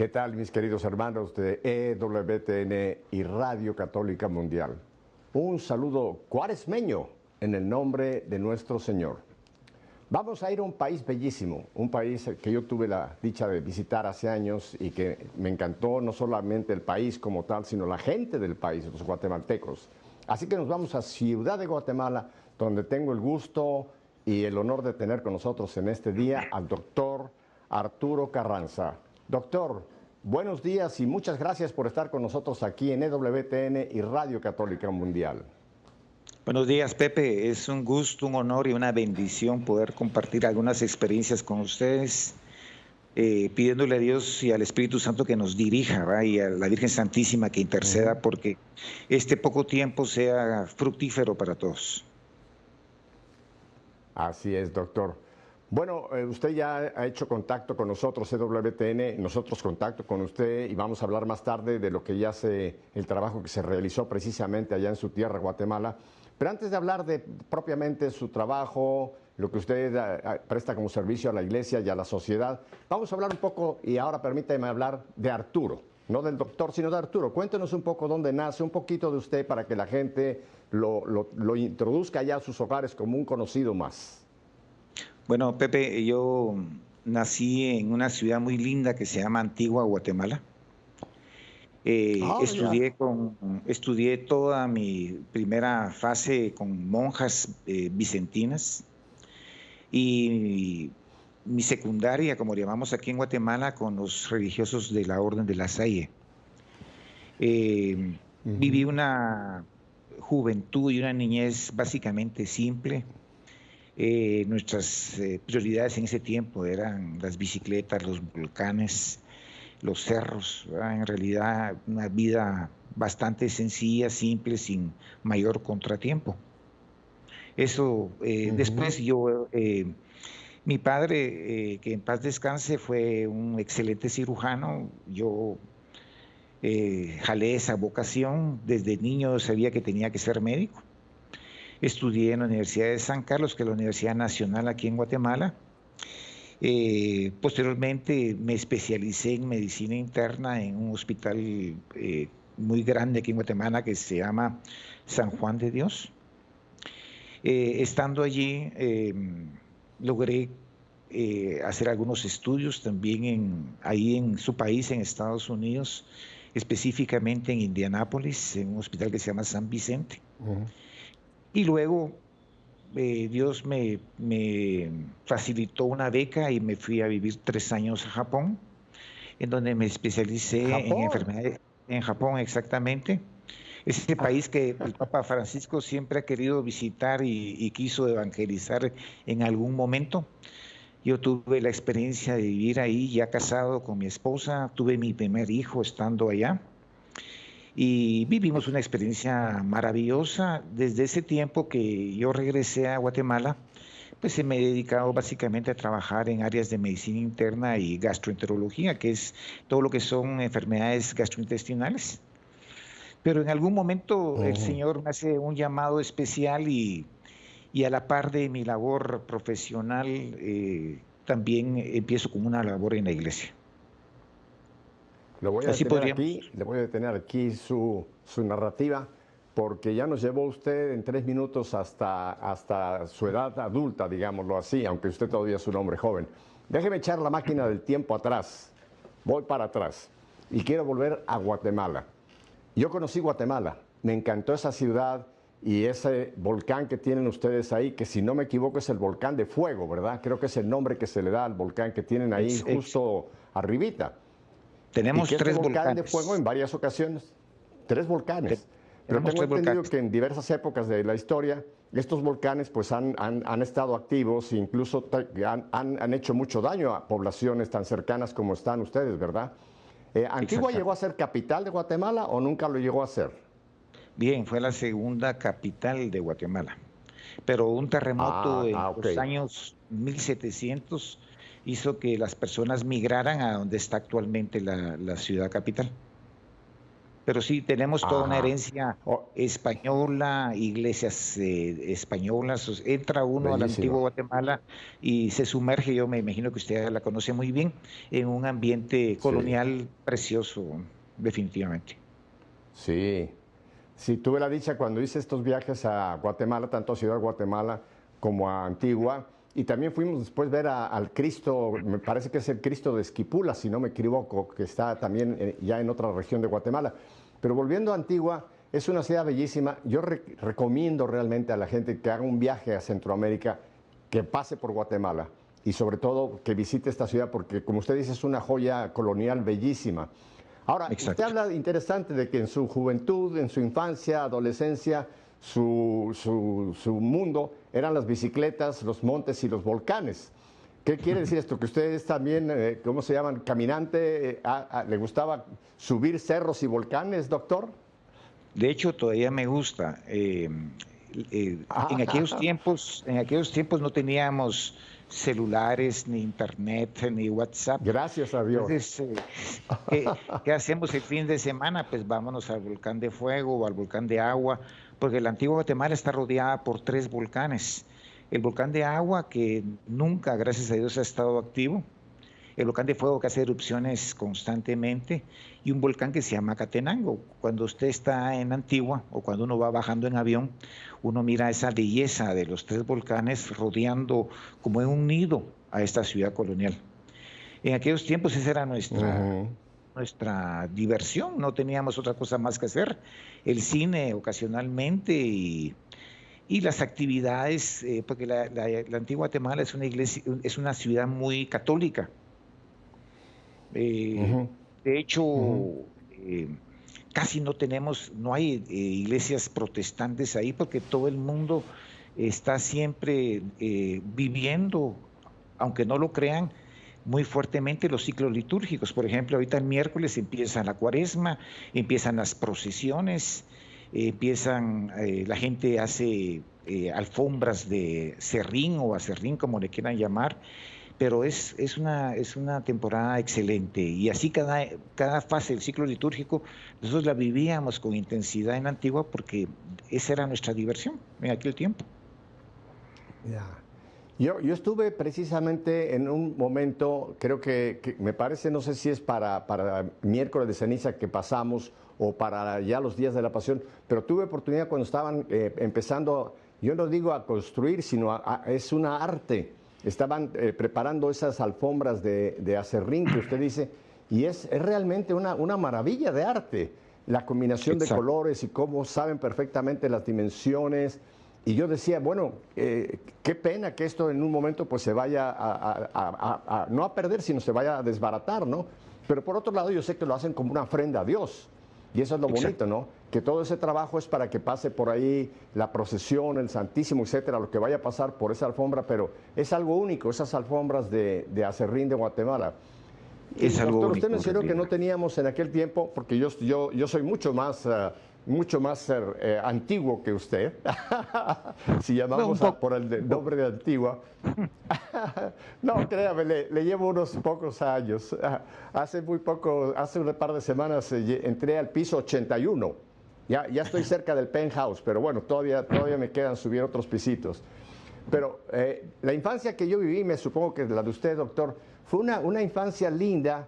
¿Qué tal, mis queridos hermanos de EWTN y Radio Católica Mundial? Un saludo cuaresmeño en el nombre de nuestro Señor. Vamos a ir a un país bellísimo, un país que yo tuve la dicha de visitar hace años y que me encantó no solamente el país como tal, sino la gente del país, los guatemaltecos. Así que nos vamos a Ciudad de Guatemala, donde tengo el gusto y el honor de tener con nosotros en este día al doctor Arturo Carranza. Doctor, buenos días y muchas gracias por estar con nosotros aquí en EWTN y Radio Católica Mundial. Buenos días, Pepe. Es un gusto, un honor y una bendición poder compartir algunas experiencias con ustedes, pidiéndole a Dios y al Espíritu Santo que nos dirija, ¿va? Y a la Virgen Santísima que interceda porque este poco tiempo sea fructífero para todos. Así es, doctor. Bueno, usted ya ha hecho contacto con nosotros, EWTN, nosotros contacto con usted y vamos a hablar más tarde de lo que ya el trabajo que se realizó precisamente allá en su tierra, Guatemala. Pero antes de hablar de propiamente su trabajo, lo que usted presta como servicio a la iglesia y a la sociedad, vamos a hablar un poco, y ahora permítame hablar de Arturo, no del doctor, sino de Arturo. Cuéntenos un poco dónde nace, un poquito de usted para que la gente lo introduzca ya a sus hogares como un conocido más. Bueno, Pepe, yo nací en una ciudad muy linda que se llama Antigua, Guatemala. Estudié toda mi primera fase con monjas vicentinas y mi secundaria, como llamamos aquí en Guatemala, con los religiosos de la Orden de la Salle. Viví una juventud y una niñez básicamente simple. Nuestras prioridades en ese tiempo eran las bicicletas, los volcanes, los cerros, ¿verdad? En realidad una vida bastante sencilla, simple, sin mayor contratiempo. Eso, después mi padre, que en paz descanse, fue un excelente cirujano. Yo jalé esa vocación, desde niño sabía que tenía que ser médico. Estudié en la Universidad de San Carlos, que es la Universidad Nacional aquí en Guatemala. Posteriormente me especialicé en medicina interna en un hospital muy grande aquí en Guatemala que se llama San Juan de Dios. Estando allí logré hacer algunos estudios también ahí en su país, en Estados Unidos, específicamente en Indianápolis, en un hospital que se llama San Vicente. Y luego Dios me facilitó una beca y me fui a vivir 3 años a Japón, en donde me especialicé en enfermedades. En Japón, exactamente. Es ese país que el Papa Francisco siempre ha querido visitar y quiso evangelizar en algún momento. Yo tuve la experiencia de vivir ahí, ya casado con mi esposa, tuve mi primer hijo estando allá. Y vivimos una experiencia maravillosa. Desde ese tiempo que yo regresé a Guatemala, pues me he dedicado básicamente a trabajar en áreas de medicina interna y gastroenterología, que es todo lo que son enfermedades gastrointestinales. Pero en algún momento el Señor me hace un llamado especial y a la par de mi labor profesional también empiezo con una labor en la iglesia. Le voy a detener aquí su narrativa, porque ya nos llevó usted en 3 minutos hasta su edad adulta, digámoslo así, aunque usted todavía es un hombre joven. Déjeme echar la máquina del tiempo atrás. Voy para atrás y quiero volver a Guatemala. Yo conocí Guatemala, me encantó esa ciudad y ese volcán que tienen ustedes ahí, que si no me equivoco es el volcán de fuego, ¿verdad? Creo que es el nombre que se le da al volcán que tienen ahí justo arribita. Tenemos 3 volcanes de fuego en varias ocasiones. 3 volcanes. Pero tengo entendido que en diversas épocas de la historia, estos volcanes pues han estado activos e incluso han hecho mucho daño a poblaciones tan cercanas como están ustedes, ¿verdad? ¿Antigua llegó a ser capital de Guatemala o nunca lo llegó a ser? Bien, fue la segunda capital de Guatemala. Pero un terremoto en los años 1700 hizo que las personas migraran a donde está actualmente la ciudad capital. Pero sí, tenemos toda una Ajá. herencia Oh, española, iglesias españolas. Entra uno a la antigua bellísimo. Guatemala y se sumerge, yo me imagino que usted la conoce muy bien, en un ambiente Sí, colonial precioso, definitivamente. sí. Sí, tuve la dicha cuando hice estos viajes a Guatemala, tanto a Ciudad Guatemala como a Antigua, y también fuimos después ver al Cristo, me parece que es el Cristo de Esquipula, si no me equivoco, que está también ya en otra región de Guatemala. Pero volviendo a Antigua, es una ciudad bellísima. Yo recomiendo realmente a la gente que haga un viaje a Centroamérica, que pase por Guatemala y sobre todo que visite esta ciudad porque, como usted dice, es una joya colonial bellísima. Ahora, usted Exacto. habla interesante de que en su juventud, en su infancia, adolescencia, su mundo eran las bicicletas, los montes y los volcanes. ¿Qué quiere decir esto? Que usted es también, ¿cómo se llaman? Caminante, ¿le gustaba subir cerros y volcanes, doctor? De hecho, todavía me gusta. Ah, En aquellos tiempos no teníamos celulares, ni internet, ni WhatsApp. gracias a Dios. Entonces, ¿qué hacemos el fin de semana? Pues vámonos al volcán de fuego o al volcán de agua, porque la antigua Guatemala está rodeada por 3 volcanes. El volcán de agua, que nunca, gracias a Dios, ha estado activo. El volcán de fuego, que hace erupciones constantemente, y un volcán que se llama Catenango. Cuando usted está en Antigua o cuando uno va bajando en avión, uno mira esa belleza de los 3 volcanes rodeando como en un nido a esta ciudad colonial. En aquellos tiempos esa era Ujú. nuestra diversión, no teníamos otra cosa más que hacer. El cine ocasionalmente y las actividades, porque la antigua Guatemala es una iglesia, es una ciudad muy católica. Eh, Ujú, de hecho, ujú. eh, casi no hay iglesias protestantes ahí porque todo el mundo está siempre viviendo, aunque no lo crean, muy fuertemente los ciclos litúrgicos. Por ejemplo, ahorita el miércoles empieza la cuaresma, empiezan las procesiones, la gente hace alfombras de serrín o acerrín, como le quieran llamar, pero es una temporada excelente y así cada fase del ciclo litúrgico nosotros la vivíamos con intensidad en Antigua porque esa era nuestra diversión en aquel tiempo. Ya. Yo estuve precisamente en un momento, creo que me parece, no sé si es para miércoles de ceniza que pasamos o para ya los días de la pasión, pero tuve oportunidad cuando estaban empezando, yo no digo a construir, sino es una arte. Estaban preparando esas alfombras de acerrín que usted dice, y es realmente una maravilla de arte. La combinación de Exacto. colores y cómo saben perfectamente las dimensiones. Y yo decía, bueno, qué pena que esto en un momento pues se vaya no a perder, sino se vaya a desbaratar, ¿no? Pero por otro lado yo sé que lo hacen como una ofrenda a Dios. Y eso es lo bonito, Exacto. ¿no? Que todo ese trabajo es para que pase por ahí la procesión, el Santísimo, etcétera, lo que vaya a pasar por esa alfombra, pero es algo único, esas alfombras de acerrín de Guatemala. Y Es algo doctor, usted único en mencionó que no realidad. teníamos en aquel tiempo, porque yo soy mucho más antiguo que usted, si Bueno, un llamamos poco, por el un poco. nombre de Antigua. No, créame, le llevo unos pocos años. Hace muy poco, hace un par de semanas entré al piso 81. Ya estoy cerca del penthouse, pero bueno, todavía me quedan subir otros pisitos. Pero la infancia que yo viví, me supongo que la de usted, doctor, fue una infancia linda,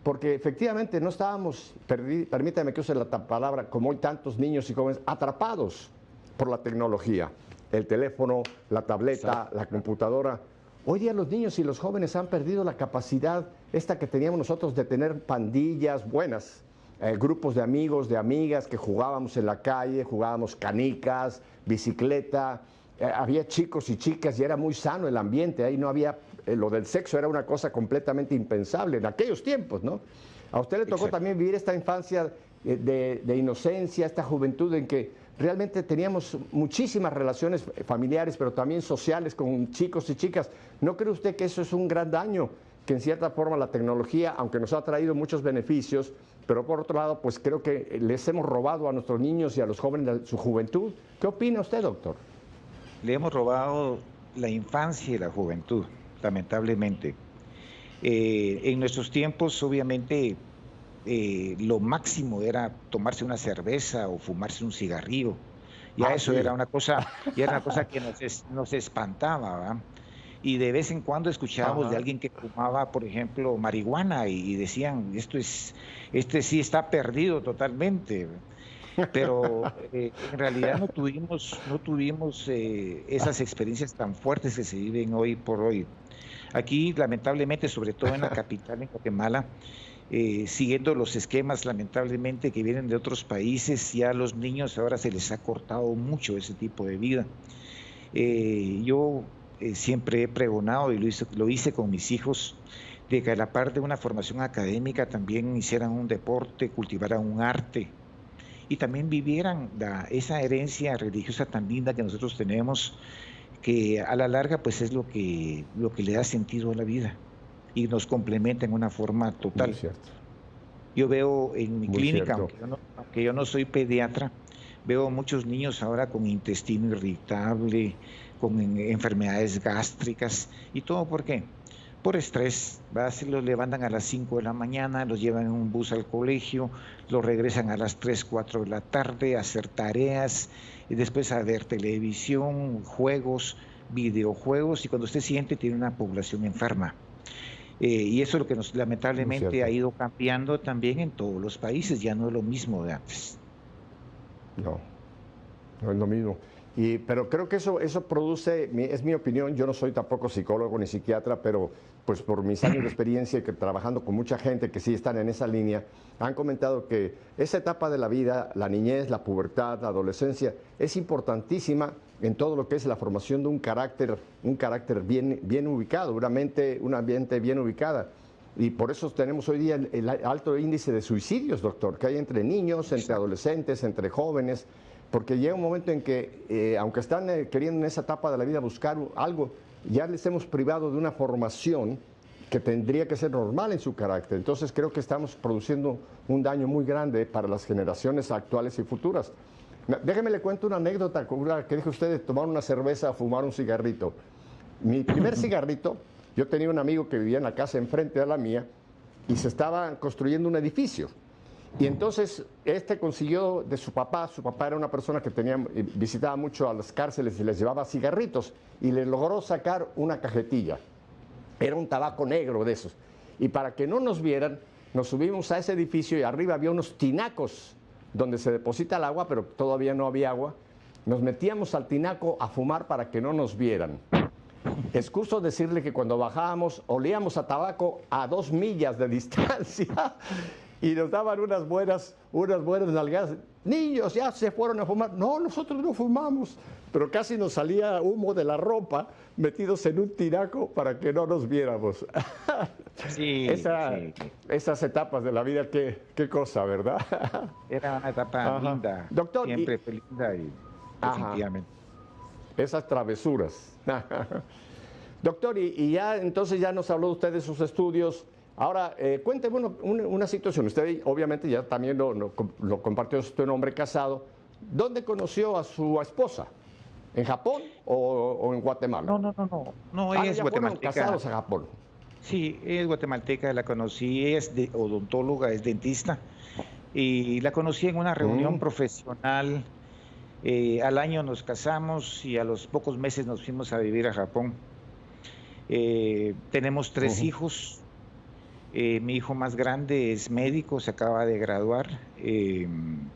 porque efectivamente no estábamos, permítame que use la palabra, como hoy tantos niños y jóvenes, atrapados por la tecnología, el teléfono, la tableta, Exacto. la computadora. Hoy día los niños y los jóvenes han perdido la capacidad esta que teníamos nosotros de tener pandillas buenas, grupos de amigos, de amigas que jugábamos en la calle, jugábamos canicas, bicicleta, había chicos y chicas y era muy sano el ambiente, ahí no había, lo del sexo era una cosa completamente impensable en aquellos tiempos, ¿no? A usted le tocó Exacto. también vivir esta infancia de inocencia, esta juventud en que realmente teníamos muchísimas relaciones familiares, pero también sociales con chicos y chicas. ¿No cree usted que eso es un gran daño? Que en cierta forma la tecnología, aunque nos ha traído muchos beneficios, pero por otro lado, pues creo que les hemos robado a nuestros niños y a los jóvenes su juventud. ¿Qué opina usted, doctor? Le hemos robado la infancia y la juventud, lamentablemente. En nuestros tiempos, obviamente, lo máximo era tomarse una cerveza o fumarse un cigarrillo. Ya eso Sí. era una cosa, ya era una cosa que nos espantaba, ¿verdad? Y de vez en cuando escuchábamos de Ajá. alguien que fumaba, por ejemplo, marihuana y decían, este sí está perdido totalmente. Pero en realidad no tuvimos esas experiencias tan fuertes que se viven hoy por hoy. Aquí, lamentablemente, sobre todo en la capital, en Guatemala, siguiendo los esquemas, lamentablemente, que vienen de otros países, ya a los niños ahora se les ha cortado mucho ese tipo de vida. Yo siempre he pregonado y lo hice con mis hijos, de que a la par de una formación académica también hicieran un deporte, cultivaran un arte y también vivieran esa herencia religiosa tan linda que nosotros tenemos, que a la larga pues es lo que le da sentido a la vida y nos complementa en una forma Muy total. cierto, Yo veo en mi muy clínica, cierto. aunque yo no soy pediatra, veo muchos niños ahora con intestino irritable, con enfermedades gástricas y todo. ¿Por qué? Por estrés. ¿Va? Se los levantan a las 5 de la mañana, los llevan en un bus al colegio, los regresan a las 3 4 de la tarde a hacer tareas y después a ver televisión, juegos, videojuegos, y cuando usted siente tiene una población enferma. Y eso es lo que Muy lamentablemente ha cierto. ido cambiando también en todos los países, ya no es lo mismo de antes. No. No es lo mismo. Pero creo que eso produce, es mi opinión, yo no soy tampoco psicólogo ni psiquiatra, pero pues por mis años de experiencia y que trabajando con mucha gente que sí están en esa línea, han comentado que esa etapa de la vida, la niñez, la pubertad, la adolescencia, es importantísima en todo lo que es la formación de un carácter bien ubicado, una mente bien ubicada. Y por eso tenemos hoy día el alto índice de suicidios, doctor, que hay entre niños, entre Exacto. adolescentes, entre jóvenes, porque llega un momento en que, aunque están queriendo en esa etapa de la vida buscar algo, ya les hemos privado de una formación que tendría que ser normal en su carácter. Entonces creo que estamos produciendo un daño muy grande para las generaciones actuales y futuras. Déjeme le cuento una anécdota que dijo usted de tomar una cerveza, fumar un cigarrito. Mi primer cigarrito, yo tenía un amigo que vivía en la casa enfrente de la mía y se estaba construyendo un edificio. Y entonces consiguió de su papá era una persona que visitaba mucho a las cárceles y les llevaba cigarritos y le logró sacar una cajetilla. Era un tabaco negro de esos. Y para que no nos vieran, nos subimos a ese edificio y arriba había unos tinacos donde se deposita el agua, pero todavía no había agua. Nos metíamos al tinaco a fumar para que no nos vieran. Excuso decirle que cuando bajábamos olíamos a tabaco a 2 millas de distancia y nos daban unas buenas nalgadas. Niños, ya se fueron a fumar. No, nosotros no fumamos. Pero casi nos salía humo de la ropa metidos en un tinaco para que no nos viéramos. Sí, sí. Esas etapas de la vida, qué cosa, ¿verdad? Era una etapa Ajá. linda, Doctor, siempre fue linda y ajá, definitivamente. esas travesuras. Doctor, y ya entonces ya nos habló usted de sus estudios. Ahora, cuénteme una situación. Usted obviamente ya también lo compartió, es un hombre casado. ¿Dónde conoció a su esposa? ¿En Japón o en Guatemala? No, no, no, no, no, Ah, ella no, es ya fueron guatemalteca. casados a Japón. Sí, ella es guatemalteca, la conocí, ella es odontóloga, es dentista, y la conocí en una reunión Mm, profesional. Al año nos casamos y a los pocos meses nos fuimos a vivir a Japón. Tenemos 3 hijos. Mi hijo más grande es médico, se acaba de graduar.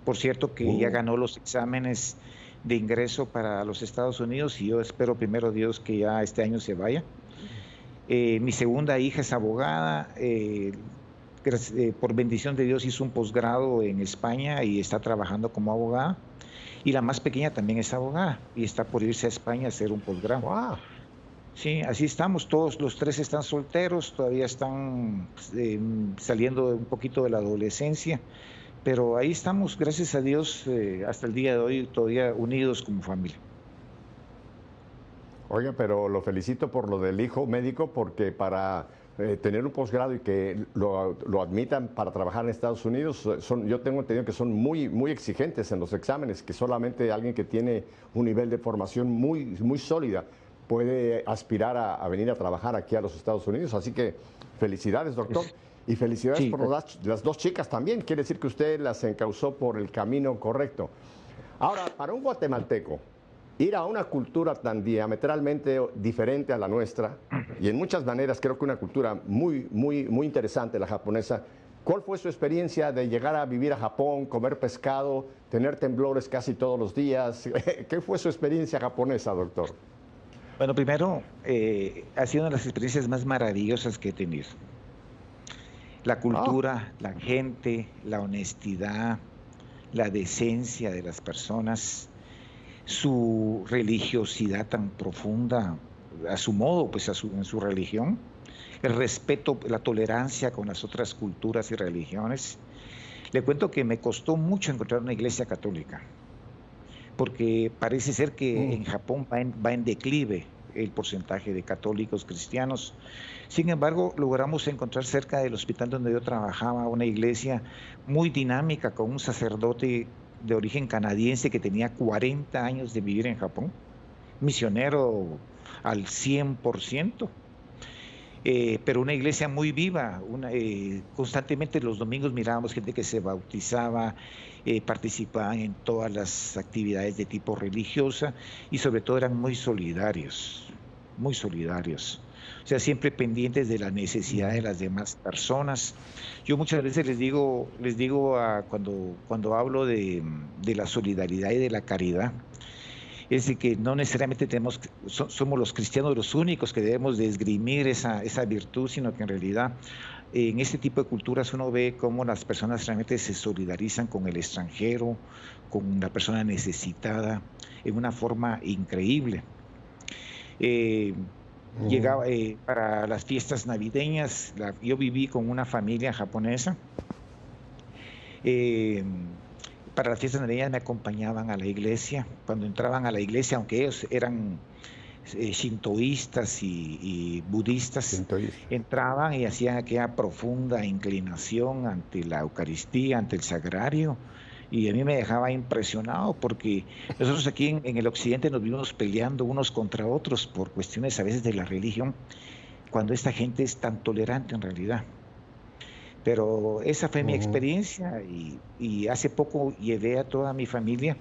Por cierto que ya uh, ganó los exámenes de ingreso para los Estados Unidos y yo espero primero Dios que ya este año se vaya. Mi segunda hija es abogada. Por bendición de Dios hizo un posgrado en España y está trabajando como abogada. Y la más pequeña también es abogada y está por irse a España a hacer un posgrado. wow. Sí, así estamos, todos los 3 están solteros, todavía están saliendo un poquito de la adolescencia, pero ahí estamos, gracias a Dios, hasta el día de hoy todavía unidos como familia. Oiga, pero lo felicito por lo del hijo médico, porque para tener un posgrado y que lo admitan para trabajar en Estados Unidos, yo tengo entendido que son muy exigentes en los exámenes, que solamente alguien que tiene un nivel de formación muy sólida puede aspirar a venir a trabajar aquí a los Estados Unidos. Así que felicidades, doctor. Es- Y felicidades Sí, por las dos chicas también. Quiere decir que usted las encauzó por el camino correcto. Ahora, para un guatemalteco, ir a una cultura tan diametralmente diferente a la nuestra, y en muchas maneras creo que una cultura muy, muy, muy interesante, la japonesa, ¿cuál fue su experiencia de llegar a vivir a Japón, comer pescado, tener temblores casi todos los días? ¿Qué fue su experiencia japonesa, doctor? bueno, primero, ha sido una de las experiencias más maravillosas que he tenido. La Ah, cultura, la gente, la honestidad, la decencia de las personas, su religiosidad tan profunda, a su modo, pues en su religión, el respeto, la tolerancia con las otras culturas y religiones. Le cuento que me costó mucho encontrar una iglesia católica, porque parece ser que mm, en Japón va en declive el porcentaje de católicos cristianos. Sin embargo, logramos encontrar cerca del hospital donde yo trabajaba una iglesia muy dinámica con un sacerdote de origen canadiense que tenía 40 años de vivir en Japón, misionero al 100%. Pero una iglesia muy viva. Constantemente los domingos mirábamos gente que se bautizaba, participaban en todas las actividades de tipo religiosa y sobre todo eran muy solidarios, muy solidarios. O sea, siempre pendientes de la necesidad de las demás personas. Yo muchas veces les digo cuando hablo de la solidaridad y de la caridad, es de que no necesariamente somos los cristianos los únicos que debemos de esgrimir esa virtud, sino que en realidad en este tipo de culturas uno ve cómo las personas realmente se solidarizan con el extranjero, con la persona necesitada, en una forma increíble. Eh, mm, para las fiestas navideñas, yo viví con una familia japonesa. eh, para las fiestas navideñas me acompañaban a la iglesia. Cuando entraban a la iglesia, aunque ellos eran shintoístas y budistas, sintoísta. entraban y hacían aquella profunda inclinación ante la Eucaristía, ante el sagrario. Y a mí me dejaba impresionado porque nosotros aquí en el occidente nos vimos peleando unos contra otros por cuestiones a veces de la religión, cuando esta gente es tan tolerante en realidad. Pero esa fue mi Ujú. experiencia y hace poco llevé a toda mi familia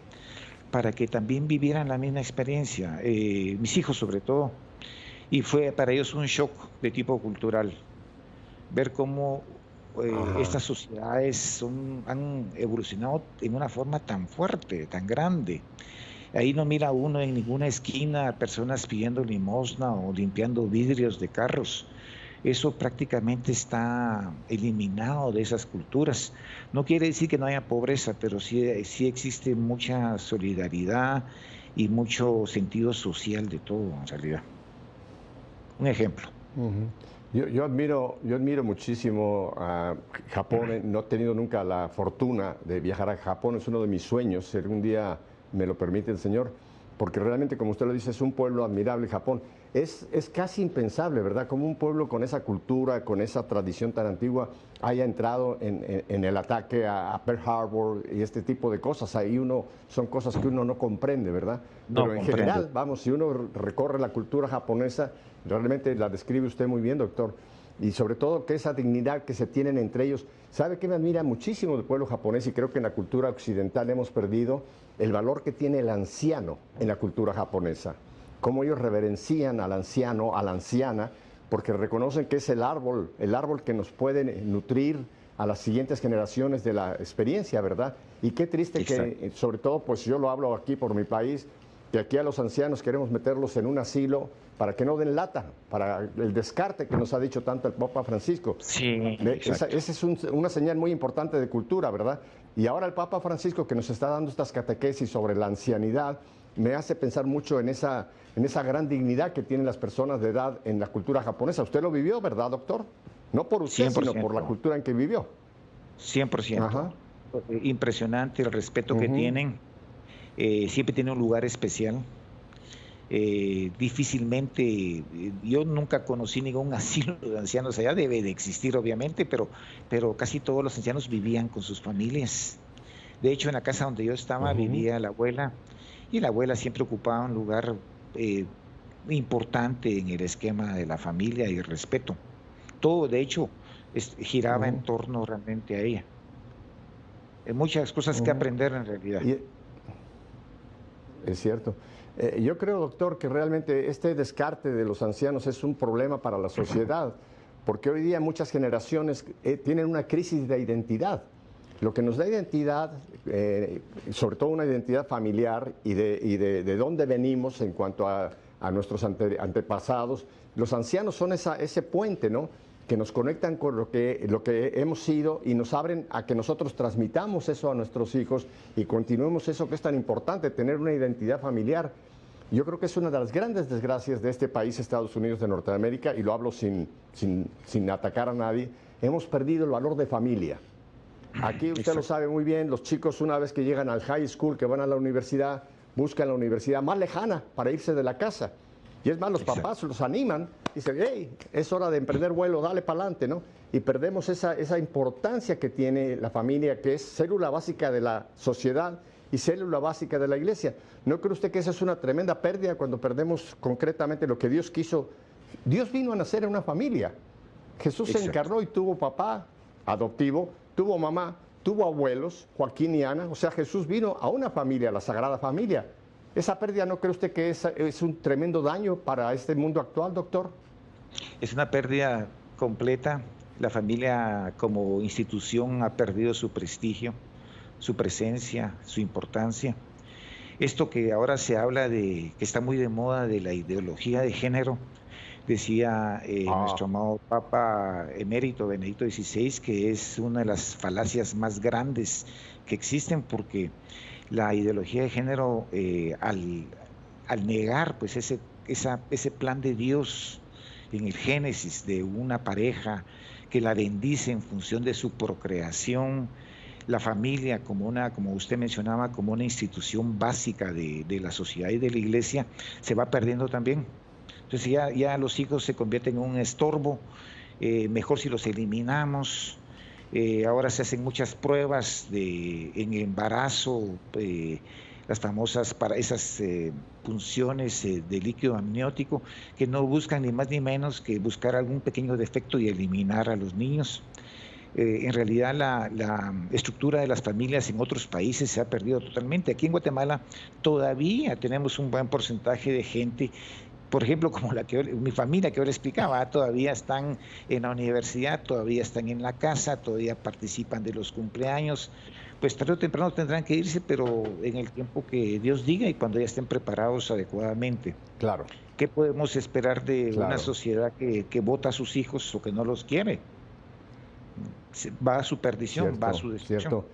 para que también vivieran la misma experiencia, mis hijos sobre todo, y fue para ellos un shock de tipo cultural, ver cómo Ajá. estas sociedades han evolucionado en una forma tan fuerte, tan grande. Ahí no mira uno en ninguna esquina personas pidiendo limosna o limpiando vidrios de carros. Eso prácticamente está eliminado de esas culturas. No quiere decir que no haya pobreza, pero sí existe mucha solidaridad y mucho sentido social de todo, en realidad. Un ejemplo. Ujú. Yo admiro muchísimo a Japón. No he tenido nunca la fortuna de viajar a Japón. Es uno de mis sueños. Si algún día me lo permite el Señor. Porque realmente, como usted lo dice, es un pueblo admirable, Japón. Es casi impensable, ¿verdad? Como un pueblo con esa cultura, con esa tradición tan antigua, haya entrado en el ataque a Pearl Harbor y este tipo de cosas. Ahí son cosas que uno no comprende, ¿verdad? No Pero en comprende. general, vamos, si uno recorre la cultura japonesa, realmente la describe usted muy bien, doctor. Y sobre todo que esa dignidad que se tienen entre ellos. ¿Sabe qué me admira muchísimo del pueblo japonés? Y creo que en la cultura occidental hemos perdido el valor que tiene el anciano en la cultura japonesa. Cómo ellos reverencian al anciano, a la anciana, porque reconocen que es el árbol que nos puede nutrir a las siguientes generaciones de la experiencia, ¿verdad? Y qué triste Exacto. que, sobre todo, pues yo lo hablo aquí por mi país, que aquí a los ancianos queremos meterlos en un asilo para que no den lata, para el descarte que nos ha dicho tanto el Papa Francisco. Sí, Esa exacto. es una señal muy importante de cultura, ¿verdad? Y ahora el Papa Francisco que nos está dando estas catequesis sobre la ancianidad me hace pensar mucho en esa gran dignidad que tienen las personas de edad en la cultura japonesa. Usted lo vivió, ¿verdad, doctor? No por usted, sino por la 100%. cultura en que vivió. 100%. Ajá. Impresionante el respeto que Ujú. tienen. Siempre tiene un lugar especial. Difícilmente, yo nunca conocí ningún asilo de ancianos allá, debe de existir obviamente, pero casi todos los ancianos vivían con sus familias. De hecho, en la casa donde yo estaba Ujú. vivía la abuela y la abuela siempre ocupaba un lugar eh, importante en el esquema de la familia y el respeto. Todo, de hecho, giraba en torno realmente a ella. Hay muchas cosas que aprender en realidad. Es cierto. Yo creo, doctor, que realmente este descarte de los ancianos es un problema para la sociedad, porque hoy día muchas generaciones tienen una crisis de identidad. Lo que nos da identidad, sobre todo una identidad familiar y de dónde venimos en cuanto a nuestros antepasados, los ancianos son ese puente, ¿no?, que nos conectan con lo que hemos sido y nos abren a que nosotros transmitamos eso a nuestros hijos y continuemos eso que es tan importante, tener una identidad familiar. Yo creo que es una de las grandes desgracias de este país, Estados Unidos de Norteamérica, y lo hablo sin atacar a nadie. Hemos perdido el valor de familia. Aquí usted lo sabe muy bien, los chicos una vez que llegan al high school, que van a la universidad, buscan la universidad más lejana para irse de la casa. Y es más, los papás los animan, dicen, hey, es hora de emprender vuelo, dale para adelante, ¿no? Y perdemos esa importancia que tiene la familia, que es célula básica de la sociedad y célula básica de la iglesia. ¿No cree usted que esa es una tremenda pérdida cuando perdemos concretamente lo que Dios quiso? Dios vino a nacer en una familia. Jesús se encarnó y tuvo papá adoptivo, tuvo mamá, tuvo abuelos, Joaquín y Ana. O sea, Jesús vino a una familia, la Sagrada Familia. ¿Esa pérdida no cree usted que es un tremendo daño para este mundo actual, doctor? Es una pérdida completa. La familia como institución ha perdido su prestigio, su presencia, su importancia. Esto que ahora se habla que está muy de moda, de la ideología de género, decía nuestro amado Papa Emérito Benedicto XVI, que es una de las falacias más grandes que existen, porque la ideología de género, al negar pues ese plan de Dios en el Génesis de una pareja que la bendice en función de su procreación, la familia como usted mencionaba, como una institución básica de la sociedad y de la iglesia, se va perdiendo también. Entonces ya los hijos se convierten en un estorbo, mejor si los eliminamos. Ahora se hacen muchas pruebas en embarazo, las famosas para esas punciones de líquido amniótico, que no buscan ni más ni menos que buscar algún pequeño defecto y eliminar a los niños. En realidad la estructura de las familias en otros países se ha perdido totalmente. Aquí en Guatemala todavía tenemos un buen porcentaje de gente, por ejemplo, como mi familia que yo le explicaba, todavía están en la universidad, todavía están en la casa, todavía participan de los cumpleaños. Pues tarde o temprano tendrán que irse, pero en el tiempo que Dios diga y cuando ya estén preparados adecuadamente. Claro. ¿Qué podemos esperar de una sociedad que vota a sus hijos o que no los quiere? Va a su perdición, va a su destrucción. Cierto.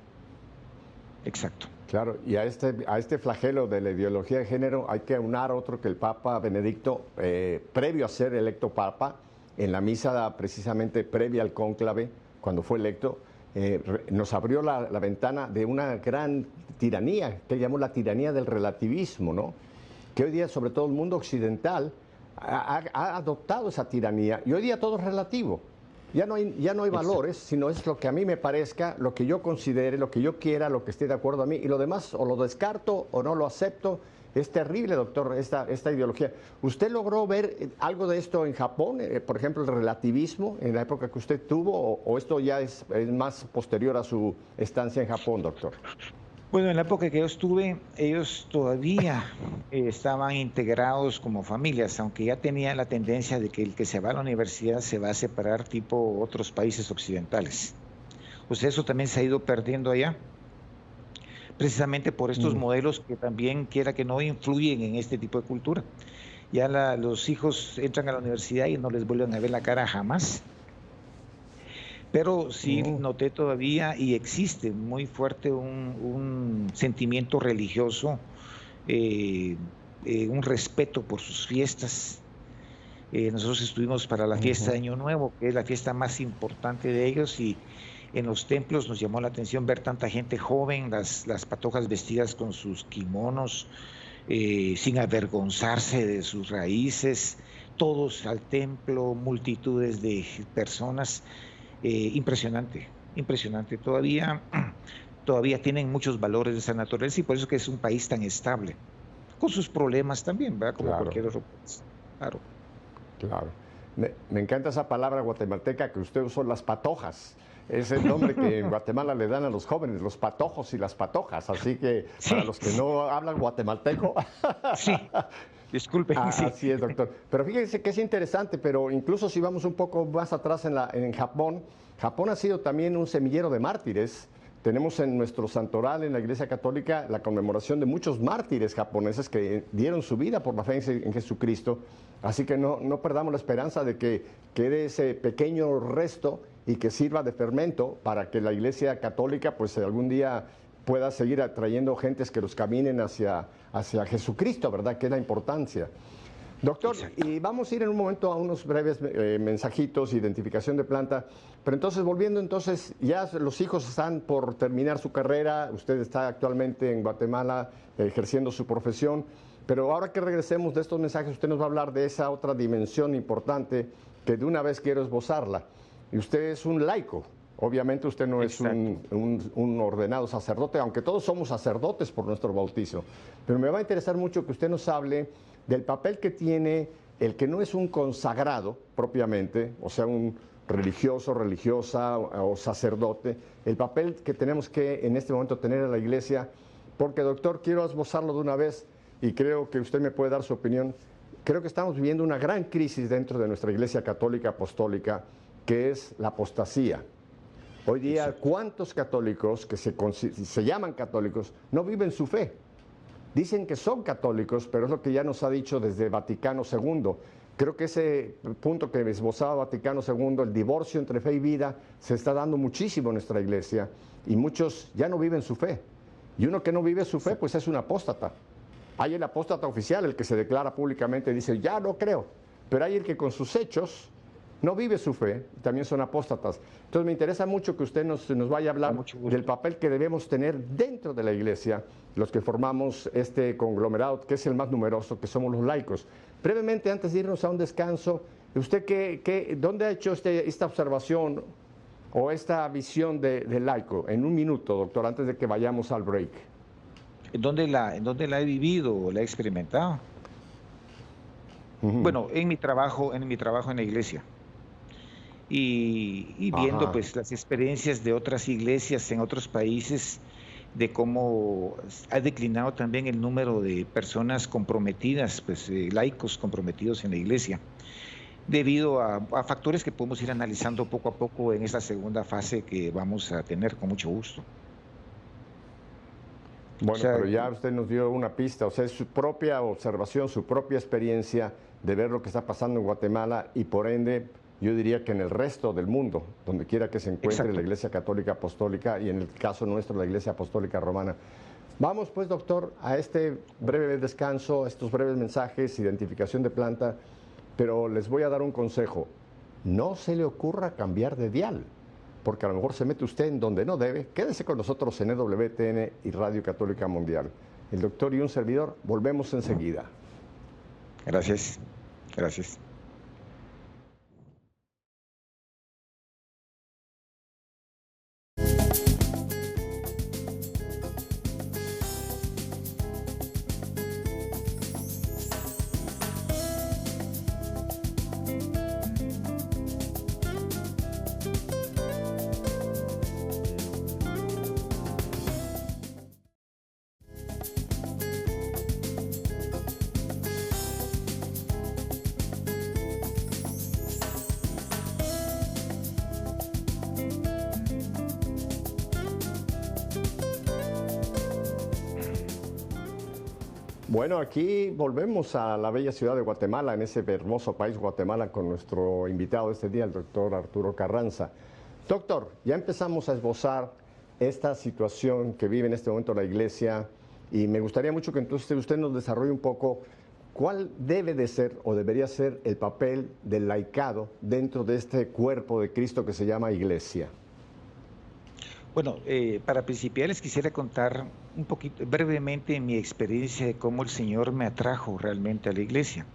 Exacto. Claro, y a este flagelo de la ideología de género hay que aunar otro que el Papa Benedicto, previo a ser electo Papa, en la misa precisamente previa al cónclave, cuando fue electo, nos abrió la ventana de una gran tiranía, que llamó la tiranía del relativismo, ¿no? Que hoy día, sobre todo el mundo occidental, ha adoptado esa tiranía, y hoy día todo es relativo. Ya no hay valores, sino es lo que a mí me parezca, lo que yo considere, lo que yo quiera, lo que esté de acuerdo a mí, y lo demás o lo descarto o no lo acepto. Es terrible, doctor, esta ideología. ¿Usted logró ver algo de esto en Japón? Por ejemplo, el relativismo en la época que usted tuvo, o esto ya es más posterior a su estancia en Japón, doctor? Bueno, en la época que yo estuve, ellos todavía estaban integrados como familias, aunque ya tenía la tendencia de que el que se va a la universidad se va a separar tipo otros países occidentales. O sea, eso también se ha ido perdiendo allá, precisamente por estos modelos que también, quiera que no, influyen en este tipo de cultura. Ya los hijos entran a la universidad y no les vuelven a ver la cara jamás. Pero sí noté todavía, y existe muy fuerte un sentimiento religioso, un respeto por sus fiestas. Nosotros estuvimos para la fiesta de Año Nuevo, que es la fiesta más importante de ellos, y en los templos nos llamó la atención ver tanta gente joven, las patojas vestidas con sus kimonos, sin avergonzarse de sus raíces, todos al templo, multitudes de personas. Impresionante. Todavía tienen muchos valores de esa naturaleza, y por eso que es un país tan estable, con sus problemas también, ¿verdad? Como cualquier otro país. Claro. Me encanta esa palabra guatemalteca que usted usó, las patojas. Es el nombre que en Guatemala le dan a los jóvenes, los patojos y las patojas. Así que Sí, para los que no hablan guatemalteco. sí, disculpen, sí. Así es, doctor. Pero fíjense que es interesante, pero incluso si vamos un poco más atrás en Japón, Japón ha sido también un semillero de mártires. Tenemos en nuestro santoral, en la Iglesia Católica, la conmemoración de muchos mártires japoneses que dieron su vida por la fe en Jesucristo. Así que no perdamos la esperanza de que quede ese pequeño resto y que sirva de fermento para que la Iglesia Católica pues algún día pueda seguir atrayendo gentes que los caminen hacia Jesucristo, ¿verdad? Que es la importancia. Doctor, Exacto. y vamos a ir en un momento a unos breves mensajitos, identificación de planta, pero entonces volviendo, entonces ya los hijos están por terminar su carrera, usted está actualmente en Guatemala ejerciendo su profesión, pero ahora que regresemos de estos mensajes, usted nos va a hablar de esa otra dimensión importante que de una vez quiero esbozarla. Y usted es un laico, obviamente usted no es un ordenado sacerdote, aunque todos somos sacerdotes por nuestro bautizo, pero me va a interesar mucho que usted nos hable del papel que tiene el que no es un consagrado propiamente, o sea, un religioso, religiosa o sacerdote, el papel que tenemos que en este momento tener en la Iglesia, porque doctor, quiero esbozarlo de una vez y creo que usted me puede dar su opinión. Creo que estamos viviendo una gran crisis dentro de nuestra Iglesia Católica Apostólica, que es la apostasía. Hoy día, ¿cuántos católicos que se llaman católicos no viven su fe? Dicen que son católicos, pero es lo que ya nos ha dicho desde Vaticano II. Creo que ese punto que esbozaba Vaticano II, el divorcio entre fe y vida, se está dando muchísimo en nuestra iglesia y muchos ya no viven su fe. Y uno que no vive su fe, pues es un apóstata. Hay el apóstata oficial, el que se declara públicamente y dice, ya no creo. Pero hay el que con sus hechos no vive su fe, también son apóstatas. Entonces me interesa mucho que usted nos vaya a hablar del papel que debemos tener dentro de la iglesia, los que formamos este conglomerado, que es el más numeroso, que somos los laicos. Brevemente, antes de irnos a un descanso, ¿usted dónde ha hecho esta observación o esta visión del laico? En un minuto, doctor, antes de que vayamos al break. ¿En dónde la he vivido o la he experimentado? Bueno, en mi trabajo en la iglesia. Y viendo pues las experiencias de otras iglesias en otros países, de cómo ha declinado también el número de personas comprometidas, pues laicos comprometidos en la iglesia, debido a factores que podemos ir analizando poco a poco en esta segunda fase que vamos a tener con mucho gusto. Bueno, o sea, pero ya usted nos dio una pista, o sea, es su propia observación, su propia experiencia de ver lo que está pasando en Guatemala y por ende, yo diría que en el resto del mundo, donde quiera que se encuentre la Iglesia Católica Apostólica y en el caso nuestro la Iglesia Apostólica Romana. Vamos pues, doctor, a este breve descanso, estos breves mensajes, identificación de planta, pero les voy a dar un consejo. No se le ocurra cambiar de dial, porque a lo mejor se mete usted en donde no debe. Quédese con nosotros en EWTN y Radio Católica Mundial. El doctor y un servidor, volvemos enseguida. Gracias. Gracias. Bueno, aquí volvemos a la bella ciudad de Guatemala, en ese hermoso país Guatemala, con nuestro invitado de este día, el doctor Arturo Carranza. Doctor, ya empezamos a esbozar esta situación que vive en este momento la Iglesia y me gustaría mucho que entonces usted nos desarrolle un poco cuál debe de ser o debería ser el papel del laicado dentro de este cuerpo de Cristo que se llama Iglesia. Bueno, para principiar les quisiera contar un poquito, brevemente, mi experiencia de cómo el Señor me atrajo realmente a la iglesia.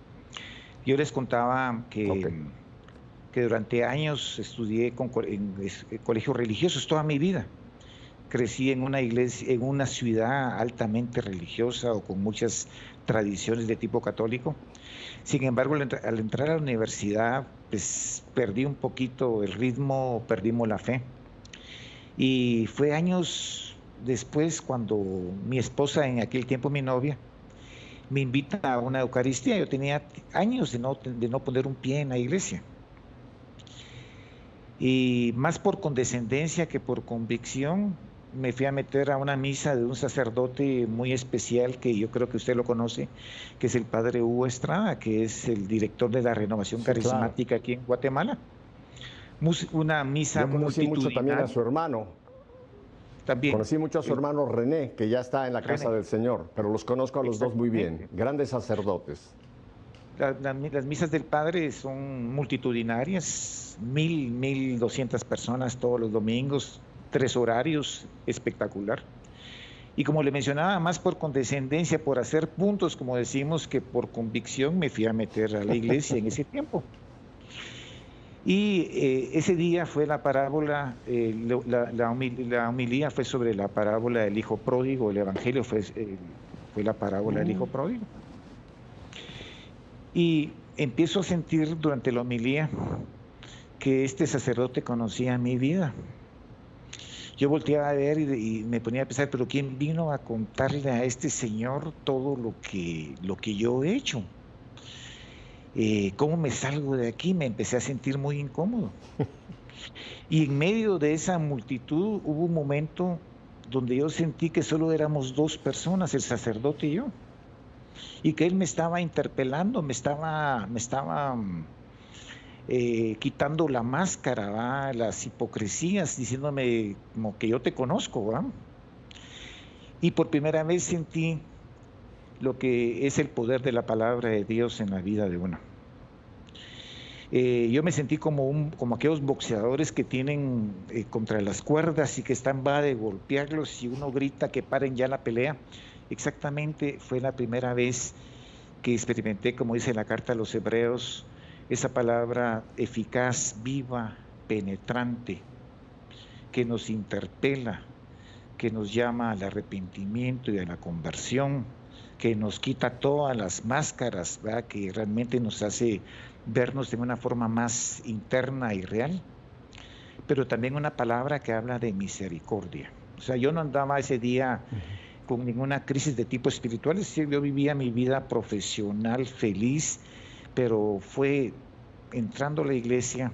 Yo les contaba que durante años estudié en colegios religiosos toda mi vida. crecí en una iglesia, en una ciudad altamente religiosa o con muchas tradiciones de tipo católico. Sin embargo, al entrar a la universidad, pues perdí un poquito el ritmo, perdimos la fe. Y fue años después cuando mi esposa, en aquel tiempo mi novia, me invita a una Eucaristía. Yo tenía años de no poner un pie en la iglesia. Y más por condescendencia que por convicción, me fui a meter a una misa de un sacerdote muy especial que yo creo que usted lo conoce, que es el padre Hugo Estrada, que es el director de la Renovación Carismática aquí en Guatemala. Una misa Yo conocí mucho también a multitudinaria. su hermano. También. Conocí mucho a su hermano René, que ya está en la casa René. del Señor, pero los conozco a los dos muy bien, Exactamente. grandes sacerdotes. Las misas del Padre son multitudinarias, 1,200 personas todos los domingos, 3 horarios, espectacular. Y como le mencionaba, más por condescendencia, por hacer puntos, como decimos, que por convicción me fui a meter a la iglesia en ese tiempo. Y ese día fue la parábola, la homilía fue sobre la parábola del hijo pródigo, el evangelio fue la parábola del hijo pródigo. Y empiezo a sentir durante la homilía que este sacerdote conocía mi vida. Yo volteaba a ver y me ponía a pensar, pero ¿quién vino a contarle a este señor todo lo que yo he hecho? ¿Cómo me salgo de aquí? Me empecé a sentir muy incómodo. Y en medio de esa multitud hubo un momento donde yo sentí que solo éramos 2 personas, el sacerdote y yo. Y que él me estaba interpelando, me estaba quitando la máscara, ¿va? Las hipocresías, diciéndome como que yo te conozco, ¿va? Y por primera vez sentí lo que es el poder de la palabra de Dios en la vida de uno. Yo me sentí como aquellos boxeadores que tienen contra las cuerdas y que están va de golpearlos y uno grita que paren ya la pelea. Exactamente fue la primera vez que experimenté, como dice la carta a los Hebreos, esa palabra eficaz, viva, penetrante, que nos interpela, que nos llama al arrepentimiento y a la conversión, que nos quita todas las máscaras, ¿verdad? Que realmente nos hace vernos de una forma más interna y real, pero también una palabra que habla de misericordia. O sea, yo no andaba ese día con ninguna crisis de tipo espiritual, es decir, yo vivía mi vida profesional feliz, pero fue entrando a la iglesia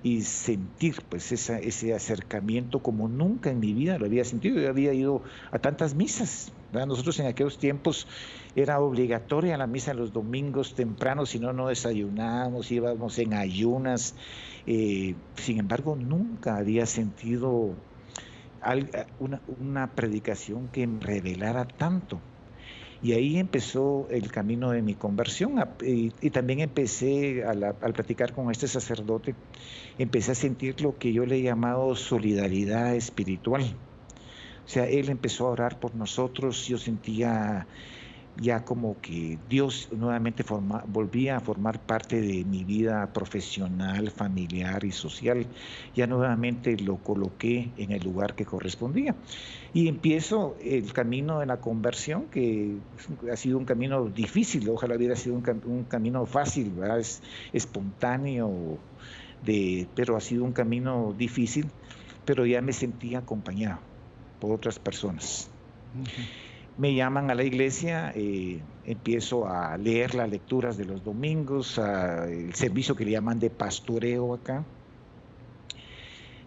y sentir pues ese acercamiento como nunca en mi vida lo había sentido. Yo había ido a tantas misas, ¿verdad? Nosotros en aquellos tiempos era obligatoria la misa los domingos temprano, si no, no desayunábamos, íbamos en ayunas. Sin embargo, nunca había sentido una predicación que me revelara tanto. Y ahí empezó el camino de mi conversión y también empecé, al platicar con este sacerdote, empecé a sentir lo que yo le he llamado solidaridad espiritual. O sea, él empezó a orar por nosotros, yo sentía ya como que Dios nuevamente volvía a formar parte de mi vida profesional, familiar y social. Ya nuevamente lo coloqué en el lugar que correspondía. Y empiezo el camino de la conversión, que ha sido un camino difícil, ojalá hubiera sido un camino fácil, ¿verdad? Es espontáneo, pero ha sido un camino difícil, pero ya me sentía acompañado por otras personas. Me llaman a la iglesia, empiezo a leer las lecturas de los domingos, el servicio que le llaman de pastoreo acá.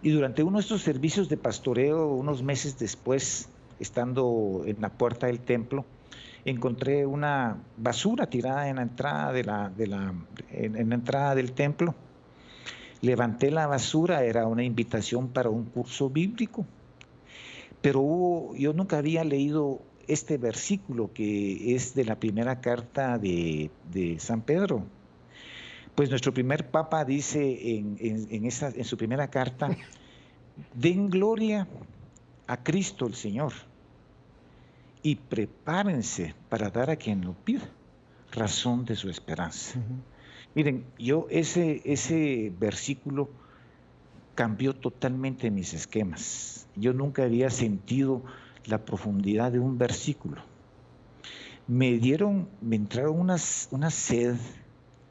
Y durante uno de estos servicios de pastoreo, unos meses después, estando en la puerta del templo, encontré una basura tirada en la entrada en la entrada del templo. Levanté la basura, era una invitación para un curso bíblico, pero yo nunca había leído este versículo que es de la primera carta de San Pedro. Pues nuestro primer papa dice en su primera carta: den gloria a Cristo el Señor y prepárense para dar a quien lo pida razón de su esperanza. Miren, yo ese versículo cambió totalmente mis esquemas. Yo nunca había sentido la profundidad de un versículo. Me entraron una sed,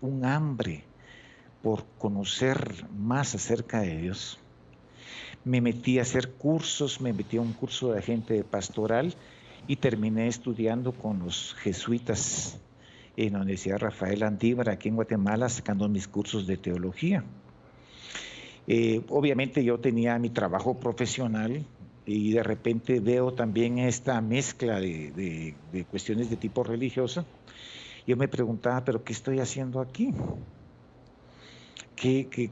un hambre por conocer más acerca de Dios. Me metí a hacer cursos, me metí a un curso de agente pastoral y terminé estudiando con los jesuitas en la Universidad Rafael Andívar, aquí en Guatemala, sacando mis cursos de teología. Obviamente yo tenía mi trabajo profesional y de repente veo también esta mezcla de cuestiones de tipo religioso. Yo me preguntaba, ¿pero qué estoy haciendo aquí?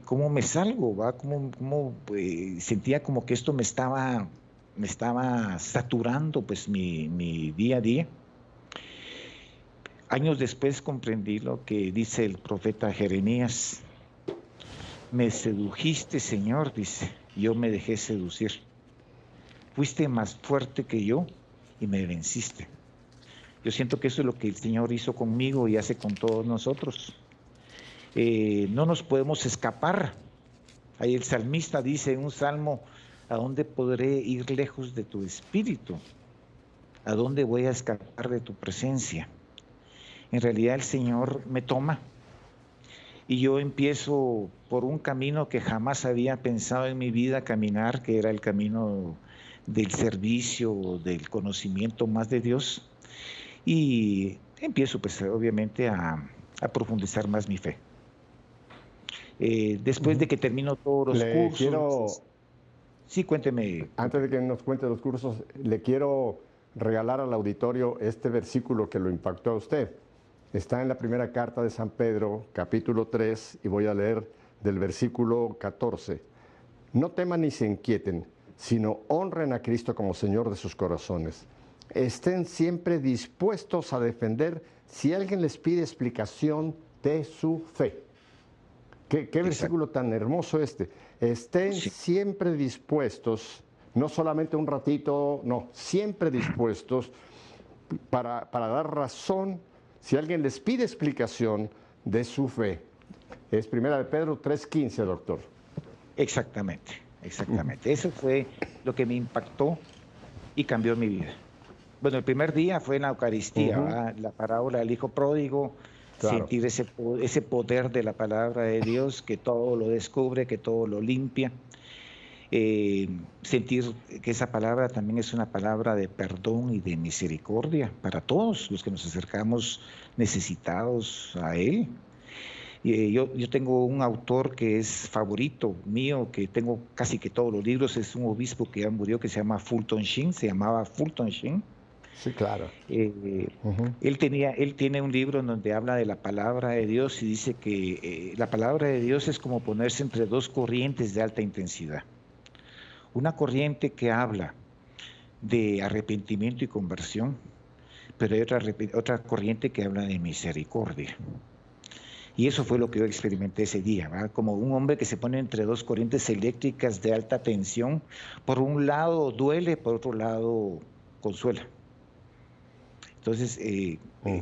¿Cómo me salgo? ¿Va? Sentía como que esto me estaba saturando pues mi día a día. Años después comprendí lo que dice el profeta Jeremías. Me sedujiste, Señor, dice, yo me dejé seducir. Fuiste más fuerte que yo y me venciste. Yo siento que eso es lo que el Señor hizo conmigo y hace con todos nosotros. No nos podemos escapar. Ahí el salmista dice en un salmo, ¿a dónde podré ir lejos de tu espíritu? ¿A dónde voy a escapar de tu presencia? En realidad el Señor me toma y yo empiezo por un camino que jamás había pensado en mi vida caminar, que era el camino del servicio, del conocimiento más de Dios, y empiezo pues obviamente a profundizar más mi fe. Después de que termino todos los cursos... Sí, cuénteme. Antes de que nos cuente los cursos, le quiero regalar al auditorio este versículo que lo impactó a usted. Está en la primera carta de San Pedro, capítulo 3, y voy a leer del versículo 14. No teman ni se inquieten, sino honren a Cristo como Señor de sus corazones. Estén siempre dispuestos a defender si alguien les pide explicación de su fe. ¿Qué versículo tan hermoso este? Estén siempre dispuestos, no solamente un ratito, no, siempre dispuestos para dar razón si alguien les pide explicación de su fe. Es primera de Pedro 3:15, doctor. Exactamente. Eso fue lo que me impactó y cambió mi vida. Bueno, el primer día fue en la Eucaristía, la parábola del Hijo Pródigo, claro. Sentir ese poder de la palabra de Dios, que todo lo descubre, que todo lo limpia. Sentir que esa palabra también es una palabra de perdón y de misericordia para todos los que nos acercamos necesitados a Él. Yo tengo un autor que es favorito mío, que tengo casi que todos los libros, es un obispo que ya murió, que se llamaba Fulton Sheen. Sí, claro. Él tiene un libro en donde habla de la palabra de Dios y dice que la palabra de Dios es como ponerse entre dos corrientes de alta intensidad. Una corriente que habla de arrepentimiento y conversión, pero hay otra corriente que habla de misericordia. Y eso fue lo que yo experimenté ese día, ¿verdad? Como un hombre que se pone entre dos corrientes eléctricas de alta tensión. Por un lado duele, por otro lado consuela. Entonces,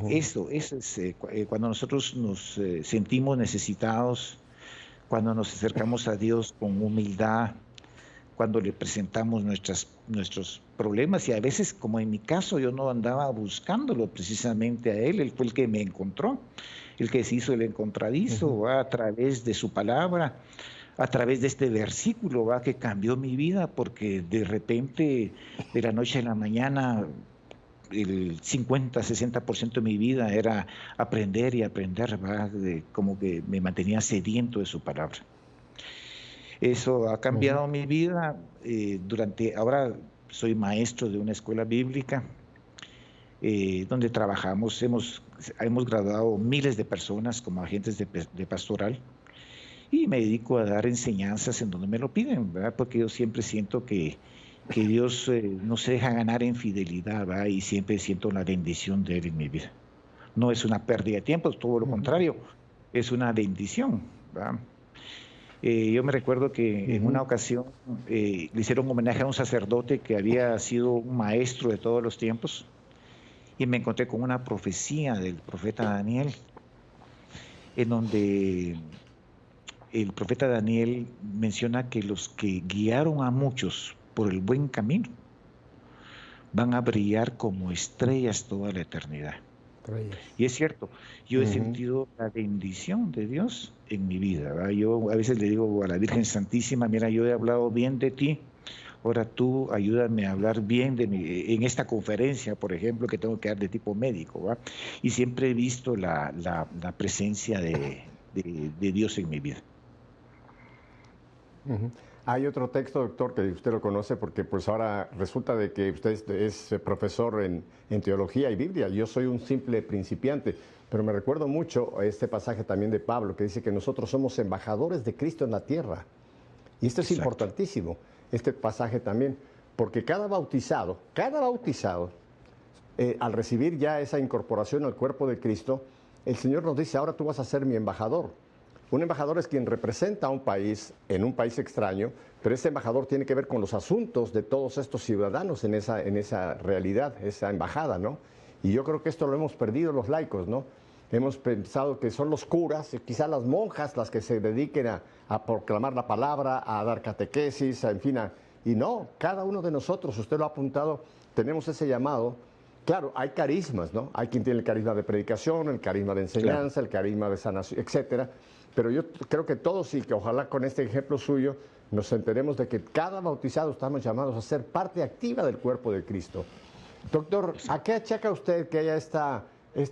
eso es cuando nosotros nos sentimos necesitados, cuando nos acercamos a Dios con humildad, cuando le presentamos nuestros problemas, y a veces, como en mi caso, yo no andaba buscándolo precisamente a Él fue el que me encontró, el que se hizo el encontradizo, a través de su palabra, a través de este versículo, que cambió mi vida, porque de repente, de la noche a la mañana, el 50-60% de mi vida era aprender y aprender, como que me mantenía sediento de su palabra. Eso ha cambiado mi vida. Ahora soy maestro de una escuela bíblica donde trabajamos, hemos graduado miles de personas como agentes de pastoral, y me dedico a dar enseñanzas en donde me lo piden, ¿verdad? Porque yo siempre siento que Dios no se deja ganar en fidelidad, ¿verdad? Y siempre siento la bendición de Él en mi vida. No es una pérdida de tiempo, todo lo contrario, es una bendición, ¿verdad? Yo me recuerdo que en una ocasión le hicieron homenaje a un sacerdote que había sido un maestro de todos los tiempos, y me encontré con una profecía del profeta Daniel, en donde el profeta Daniel menciona que los que guiaron a muchos por el buen camino van a brillar como estrellas toda la eternidad. Y es cierto, yo he sentido la bendición de Dios en mi vida, ¿verdad? Yo a veces le digo a la Virgen Santísima, mira, yo he hablado bien de ti, ahora tú ayúdame a hablar bien de mí, en esta conferencia, por ejemplo, que tengo que dar de tipo médico, ¿verdad? Y siempre he visto la presencia de Dios en mi vida. Hay otro texto, doctor, que usted lo conoce porque pues ahora resulta de que usted es profesor en teología y Biblia. Yo soy un simple principiante, pero me recuerdo mucho este pasaje también de Pablo que dice que nosotros somos embajadores de Cristo en la tierra. Y esto es importantísimo, este pasaje también, porque cada bautizado, al recibir ya esa incorporación al cuerpo de Cristo, el Señor nos dice, ahora tú vas a ser mi embajador. Un embajador es quien representa a un país en un país extraño, pero ese embajador tiene que ver con los asuntos de todos estos ciudadanos en esa realidad, esa embajada, ¿no? Y yo creo que esto lo hemos perdido los laicos, ¿no? Hemos pensado que son los curas, quizás las monjas las que se dediquen a proclamar la palabra, a dar catequesis, en fin, y no, cada uno de nosotros, usted lo ha apuntado, tenemos ese llamado. Claro, hay carismas, ¿no? Hay quien tiene el carisma de predicación, el carisma de enseñanza, el carisma de sanación, etcétera. Pero yo creo que todos, y que ojalá con este ejemplo suyo, nos enteremos de que cada bautizado estamos llamados a ser parte activa del cuerpo de Cristo. Doctor, ¿a qué achaca usted que haya esta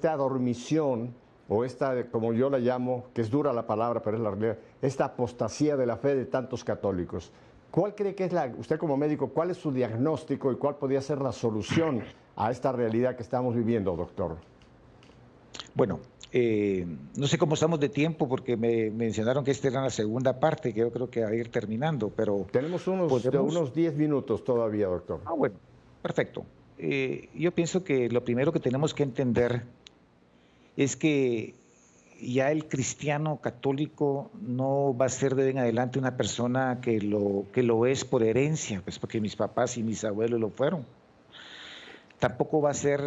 adormición, o esta, como yo la llamo, que es dura la palabra, pero es la realidad, esta apostasía de la fe de tantos católicos? ¿Cuál cree que es usted como médico, cuál es su diagnóstico y cuál podría ser la solución a esta realidad que estamos viviendo, doctor? Bueno, no sé cómo estamos de tiempo porque me mencionaron que esta era la segunda parte, que yo creo que va a ir terminando, pero... Tenemos unos 10 minutos todavía, doctor. Ah, bueno, perfecto. Yo pienso que lo primero que tenemos que entender es que ya el cristiano católico no va a ser de en adelante una persona que lo es por herencia, pues porque mis papás y mis abuelos lo fueron. Tampoco va a ser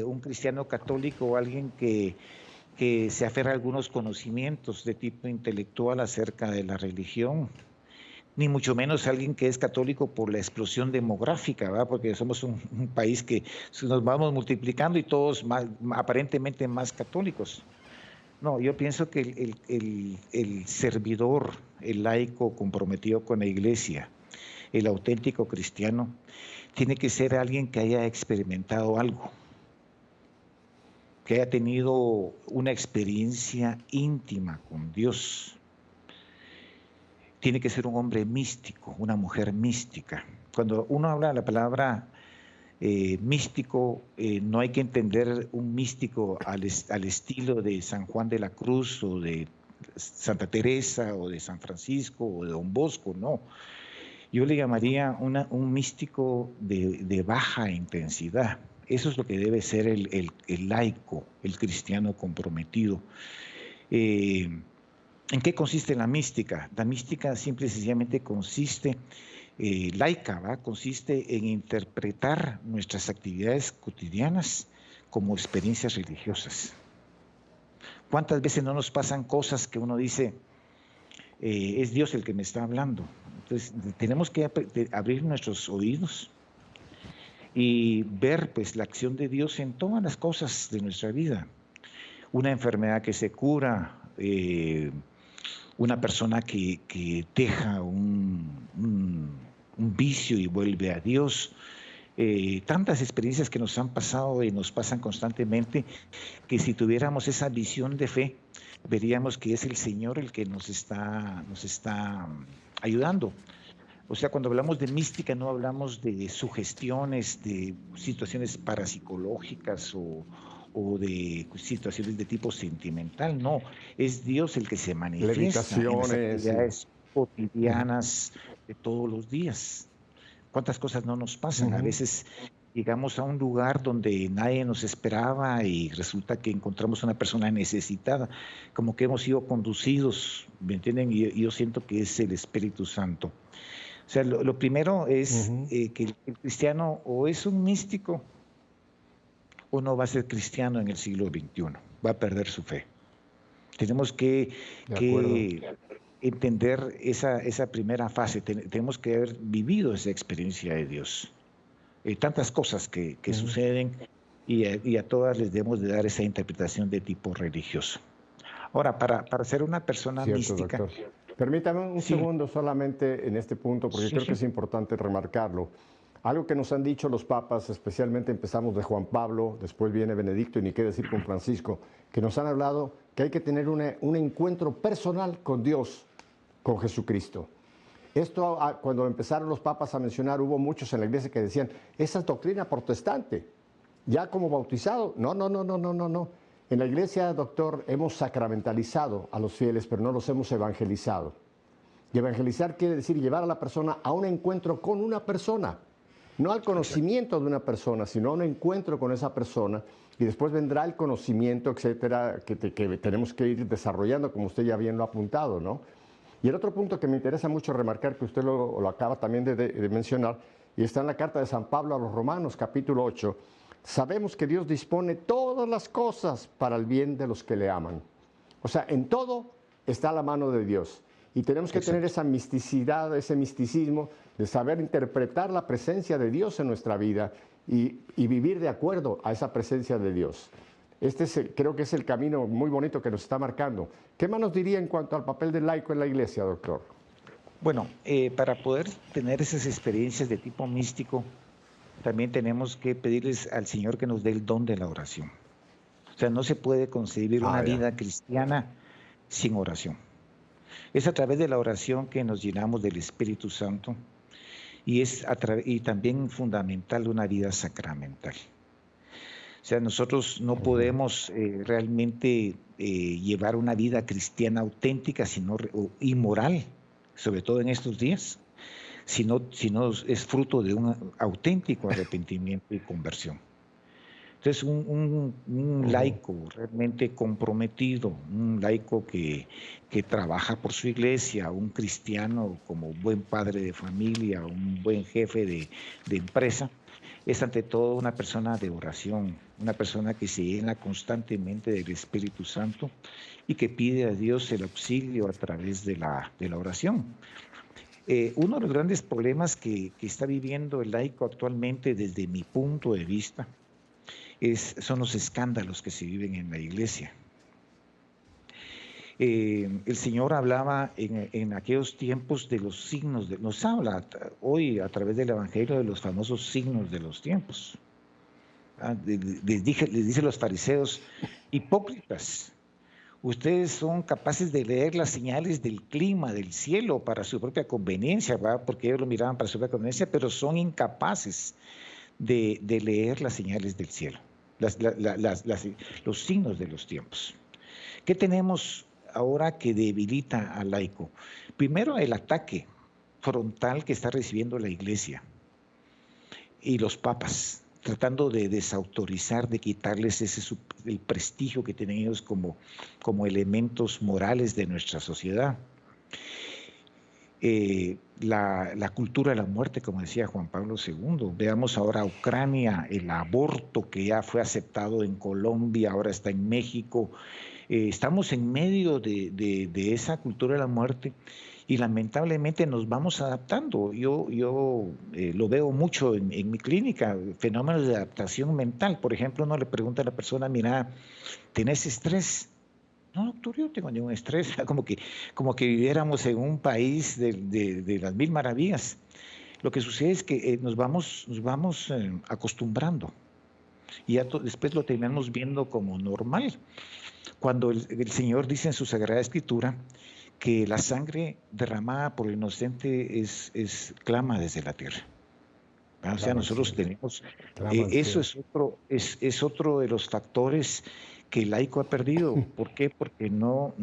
un cristiano católico alguien que se aferra a algunos conocimientos de tipo intelectual acerca de la religión, ni mucho menos alguien que es católico por la explosión demográfica, ¿verdad? Porque somos un país que nos vamos multiplicando y todos aparentemente más católicos. No, yo pienso que el servidor, el laico comprometido con la iglesia, el auténtico cristiano, tiene que ser alguien que haya experimentado algo, que haya tenido una experiencia íntima con Dios. Tiene que ser un hombre místico, una mujer mística. Cuando uno habla de la palabra místico, no hay que entender un místico al estilo de San Juan de la Cruz o de Santa Teresa o de San Francisco o de Don Bosco, no. Yo le llamaría un místico de baja intensidad. Eso es lo que debe ser el laico, el cristiano comprometido. ¿En qué consiste la mística? La mística simple y sencillamente consiste, laica, ¿va? Consiste en interpretar nuestras actividades cotidianas como experiencias religiosas. ¿Cuántas veces no nos pasan cosas que uno dice, es Dios el que me está hablando? Entonces tenemos que abrir nuestros oídos y ver pues la acción de Dios en todas las cosas de nuestra vida. Una enfermedad que se cura, una persona que deja un vicio y vuelve a Dios. Tantas experiencias que nos han pasado y nos pasan constantemente, que si tuviéramos esa visión de fe, veríamos que es el Señor el que nos está ayudando. O sea, cuando hablamos de mística no hablamos de sugestiones, de situaciones parapsicológicas o de situaciones de tipo sentimental, no, es Dios el que se manifiesta en las actividades cotidianas de todos los días. ¿Cuántas cosas no nos pasan? A veces llegamos a un lugar donde nadie nos esperaba y resulta que encontramos una persona necesitada, como que hemos sido conducidos, ¿me entienden? Y yo siento que es el Espíritu Santo. O sea, lo primero es que el cristiano o es un místico o no va a ser cristiano en el siglo XXI, va a perder su fe. Tenemos que entender esa primera fase, tenemos que haber vivido esa experiencia de Dios. Tantas cosas que suceden y a todas les debemos de dar esa interpretación de tipo religioso. Ahora, para ser una persona mística... Doctor. Permítame un segundo solamente en este punto, porque creo que es importante remarcarlo. Algo que nos han dicho los papas, especialmente empezamos de Juan Pablo, después viene Benedicto y ni qué decir con Francisco, que nos han hablado que hay que tener un encuentro personal con Dios, con Jesucristo. Esto, cuando empezaron los papas a mencionar, hubo muchos en la iglesia que decían, esa es doctrina protestante, ya como bautizado. No. En la iglesia, doctor, hemos sacramentalizado a los fieles, pero no los hemos evangelizado. Y evangelizar quiere decir llevar a la persona a un encuentro con una persona, no al conocimiento de una persona, sino a un encuentro con esa persona, y después vendrá el conocimiento, etcétera, que tenemos que ir desarrollando, como usted ya bien lo ha apuntado, ¿no? Y el otro punto que me interesa mucho remarcar, que usted lo acaba también de mencionar, y está en la carta de San Pablo a los Romanos, capítulo 8, sabemos que Dios dispone todas las cosas para el bien de los que le aman. O sea, en todo está la mano de Dios. Y tenemos que tener esa misticidad, ese misticismo de saber interpretar la presencia de Dios en nuestra vida y vivir de acuerdo a esa presencia de Dios. Creo que es el camino muy bonito que nos está marcando. ¿Qué más nos diría en cuanto al papel del laico en la iglesia, doctor? Bueno, para poder tener esas experiencias de tipo místico, también tenemos que pedirles al Señor que nos dé el don de la oración. O sea, no se puede concebir una vida cristiana sin oración. Es a través de la oración que nos llenamos del Espíritu Santo y también fundamental una vida sacramental. O sea, nosotros no podemos realmente llevar una vida cristiana auténtica y moral, sobre todo en estos días, si no es fruto de un auténtico arrepentimiento y conversión. Entonces, un laico realmente comprometido, un laico que trabaja por su iglesia, un cristiano como buen padre de familia, un buen jefe de empresa, es ante todo una persona de oración, una persona que se llena constantemente del Espíritu Santo y que pide a Dios el auxilio a través de la oración. Uno de los grandes problemas que está viviendo el laico actualmente, desde mi punto de vista, son los escándalos que se viven en la iglesia. El Señor hablaba en aquellos tiempos de los signos, nos habla hoy a través del Evangelio de los famosos signos de los tiempos. Les dice a los fariseos, hipócritas, ustedes son capaces de leer las señales del clima, del cielo, para su propia conveniencia, ¿verdad? Porque ellos lo miraban para su propia conveniencia, pero son incapaces de leer las señales del cielo, los signos de los tiempos. ¿Qué tenemos ahora que debilita al laico? Primero, el ataque frontal que está recibiendo la iglesia y los papas, tratando de desautorizar, de quitarles el prestigio que tienen ellos como elementos morales de nuestra sociedad. La cultura de la muerte, como decía Juan Pablo II. Veamos ahora Ucrania, el aborto que ya fue aceptado en Colombia, ahora está en México. Estamos en medio de esa cultura de la muerte y lamentablemente nos vamos adaptando. Yo lo veo mucho en mi clínica, fenómenos de adaptación mental. Por ejemplo, uno le pregunta a la persona, mira, ¿tenés estrés? No, doctor, yo no tengo ningún estrés, como que viviéramos en un país de las mil maravillas. Lo que sucede es que nos vamos acostumbrando y ya después lo terminamos viendo como normal. Cuando el Señor dice en su Sagrada Escritura que la sangre derramada por el inocente clama desde la tierra. O sea, nosotros tenemos, eso es otro de los factores que el laico ha perdido. ¿Por qué? Porque no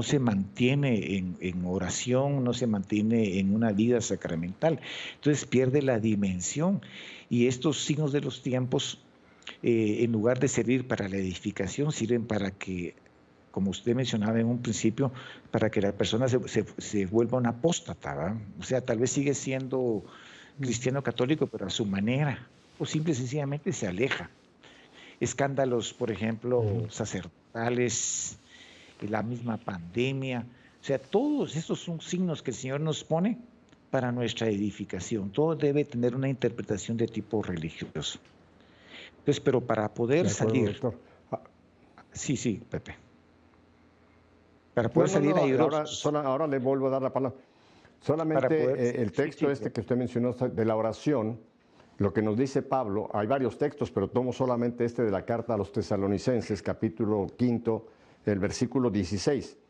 se mantiene en oración, no se mantiene en una vida sacramental. Entonces pierde la dimensión. Y estos signos de los tiempos, en lugar de servir para la edificación, sirven para que, como usted mencionaba en un principio, para que la persona se vuelva un apóstata, ¿verdad? O sea, tal vez sigue siendo cristiano católico, pero a su manera, o simple y sencillamente se aleja. Escándalos, por ejemplo, sacerdotales, la misma pandemia, O sea, todos estos son signos que el Señor nos pone para nuestra edificación. Todo debe tener una interpretación de tipo religioso. Entonces, pero para poder salir... doctor. Sí, Pepe. Para poder salir airosos. Ahora le vuelvo a dar la palabra. Solamente el texto que usted mencionó de la oración, lo que nos dice Pablo, hay varios textos, pero tomo solamente este de la carta a los Tesalonicenses, capítulo 5, el versículo 16.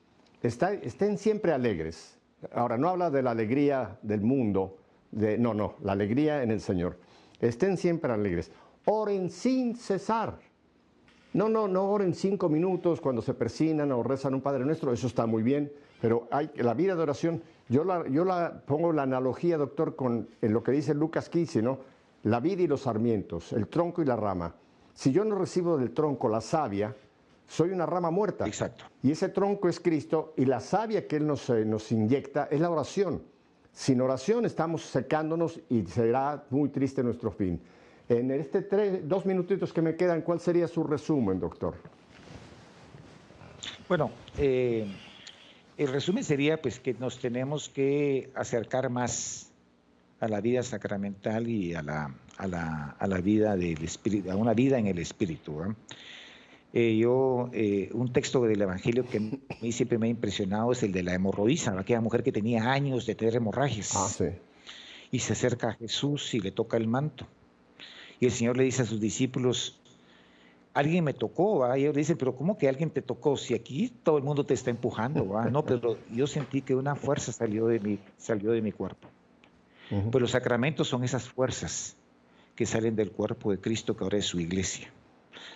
Estén siempre alegres. Ahora, no habla de la alegría del mundo, no, la alegría en el Señor. Estén siempre alegres. Oren sin cesar. No oren 5 minutos cuando se persignan o rezan un Padre Nuestro, eso está muy bien, pero la vida de oración, yo la pongo la analogía, doctor, con lo que dice Lucas 15, ¿no? La vid y los sarmientos, el tronco y la rama. Si yo no recibo del tronco la savia, soy una rama muerta. Exacto. Y ese tronco es Cristo y la savia que Él nos inyecta es la oración. Sin oración estamos secándonos y será muy triste nuestro fin. En 2 minutitos que me quedan, ¿cuál sería su resumen, doctor? Bueno, el resumen sería pues que nos tenemos que acercar más a la vida sacramental y a la vida del espíritu, a una vida en el espíritu, ¿eh? Un texto del Evangelio que a mí siempre me ha impresionado es el de la hemorroísa, aquella mujer que tenía años de tener hemorragias. Sí. Y se acerca a Jesús y le toca el manto. Y el Señor le dice a sus discípulos, alguien me tocó, ¿va? Y ellos le dicen, pero ¿cómo que alguien te tocó? Si aquí todo el mundo te está empujando, ¿va? No, pero yo sentí que una fuerza salió de mi cuerpo. Pues los sacramentos son esas fuerzas que salen del cuerpo de Cristo, que ahora es su iglesia.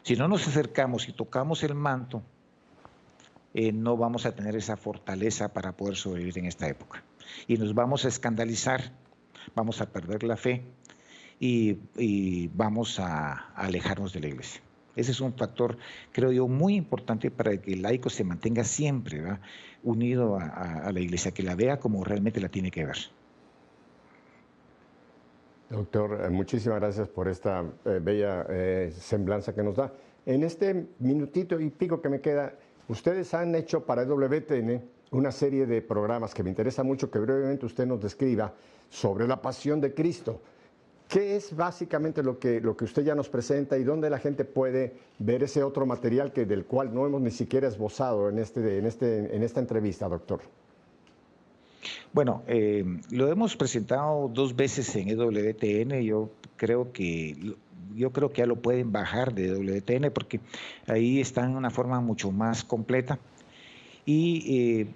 Si no nos acercamos y tocamos el manto, no vamos a tener esa fortaleza para poder sobrevivir en esta época. Y nos vamos a escandalizar, vamos a perder la fe y vamos a alejarnos de la iglesia. Ese es un factor, creo yo, muy importante para que el laico se mantenga siempre, ¿verdad?, unido a la iglesia, que la vea como realmente la tiene que ver. Doctor, muchísimas gracias por esta bella semblanza que nos da. En este minutito y pico que me queda, ustedes han hecho para EWTN una serie de programas que me interesa mucho que brevemente usted nos describa sobre la pasión de Cristo. ¿Qué es básicamente lo que usted ya nos presenta y dónde la gente puede ver ese otro material del cual no hemos ni siquiera esbozado en esta entrevista, doctor? Bueno, lo hemos presentado 2 veces en EWTN. Yo creo que ya lo pueden bajar de EWTN porque ahí está en una forma mucho más completa. Y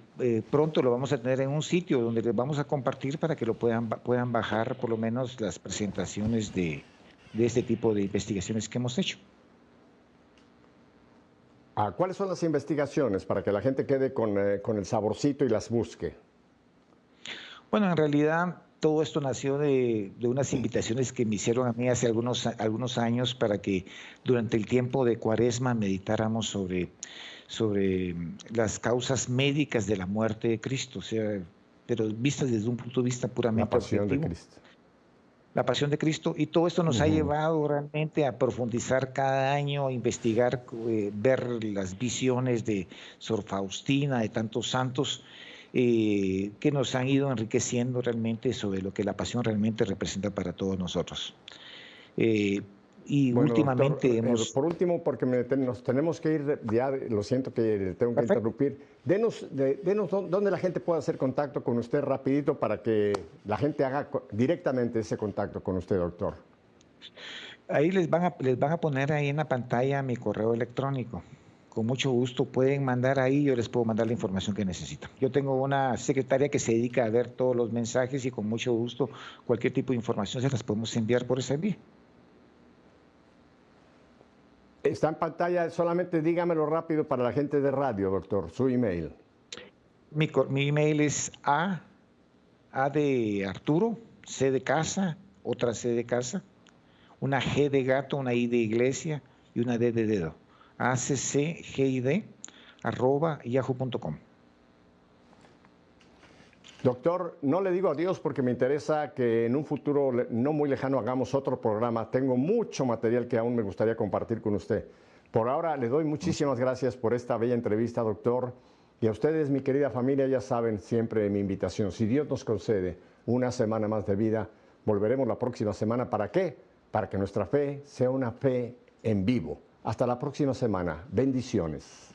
pronto lo vamos a tener en un sitio donde les vamos a compartir para que lo puedan bajar por lo menos las presentaciones de este tipo de investigaciones que hemos hecho. ¿Cuáles son las investigaciones para que la gente quede con el saborcito y las busque? Bueno, en realidad todo esto nació de unas invitaciones que me hicieron a mí hace algunos años para que durante el tiempo de Cuaresma meditáramos sobre las causas médicas de la muerte de Cristo, o sea, pero vistas desde un punto de vista puramente objetivo. La pasión de Cristo. La pasión de Cristo, y todo esto nos ha llevado realmente a profundizar cada año, a investigar, ver las visiones de Sor Faustina, de tantos santos, que nos han ido enriqueciendo realmente sobre lo que la pasión realmente representa para todos nosotros. Y bueno, últimamente doctor, por último, porque nos tenemos que ir, ya lo siento que tengo que interrumpir, denos dónde la gente puede hacer contacto con usted rapidito para que la gente haga directamente ese contacto con usted, doctor. Ahí les van a poner ahí en la pantalla mi correo electrónico. Con mucho gusto pueden mandar ahí, yo les puedo mandar la información que necesitan. Yo tengo una secretaria que se dedica a ver todos los mensajes y con mucho gusto cualquier tipo de información se las podemos enviar por esa vía. Está en pantalla, solamente dígamelo rápido para la gente de radio, doctor, su email. Mi email es A de Arturo, C de casa, otra C de casa, una G de gato, una I de iglesia y una D de dedo. accgid@yahoo.com. Doctor, no le digo adiós porque me interesa que en un futuro no muy lejano hagamos otro programa. Tengo mucho material que aún me gustaría compartir con usted. Por ahora le doy muchísimas gracias por esta bella entrevista, doctor. Y a ustedes, mi querida familia, ya saben siempre mi invitación. Si Dios nos concede una semana más de vida, volveremos la próxima semana. ¿Para qué? Para que nuestra fe sea una fe en vivo. Hasta la próxima semana. Bendiciones.